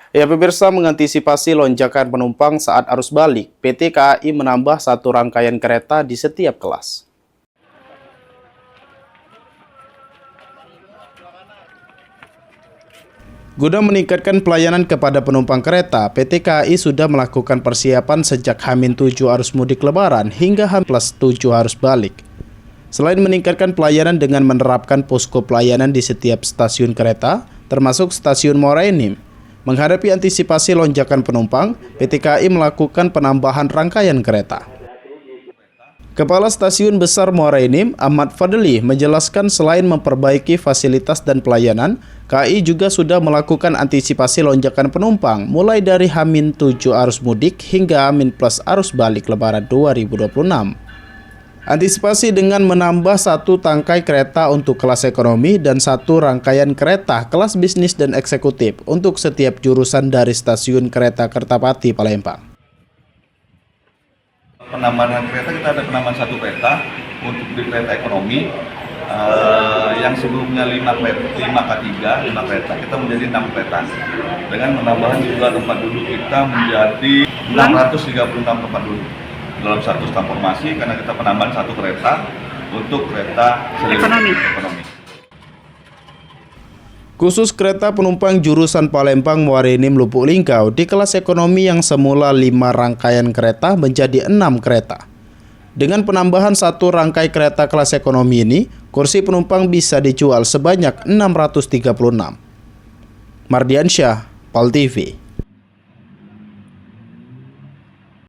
Ya pemirsa, mengantisipasi lonjakan penumpang saat arus balik, PT KAI menambah satu rangkaian kereta di setiap kelas. Guna meningkatkan pelayanan kepada penumpang kereta, PT KAI sudah melakukan persiapan sejak H-7 arus mudik lebaran hingga H+7 arus balik. Selain meningkatkan pelayanan dengan menerapkan posko pelayanan di setiap stasiun kereta, termasuk stasiun Muara Enim, menghadapi antisipasi lonjakan penumpang, PT KAI melakukan penambahan rangkaian kereta. Kepala Stasiun Besar Muara Enim, Ahmad Fadli, menjelaskan selain memperbaiki fasilitas dan pelayanan, KAI juga sudah melakukan antisipasi lonjakan penumpang mulai dari H-7 arus mudik hingga H- arus balik Lebaran 2026. Antisipasi dengan menambah satu tangkai kereta untuk kelas ekonomi dan satu rangkaian kereta kelas bisnis dan eksekutif untuk setiap jurusan dari stasiun kereta Kertapati, Palembang. Penambahan kereta, kita ada penambahan satu kereta untuk di kereta ekonomi yang sebelumnya 5 K3, 5 kereta, kita menjadi 6 kereta. Dengan penambahan jumlah tempat duduk kita menjadi 636 tempat duduk dalam satu transformasi karena kita penambahan satu kereta untuk kereta ekonomi. Khusus kereta penumpang jurusan Palembang Muara Enim Lubuk Linggau di kelas ekonomi yang semula 5 rangkaian kereta menjadi 6 kereta. Dengan penambahan satu rangkai kereta kelas ekonomi ini, kursi penumpang bisa dijual sebanyak 636. Mardiansyah, PAL TV.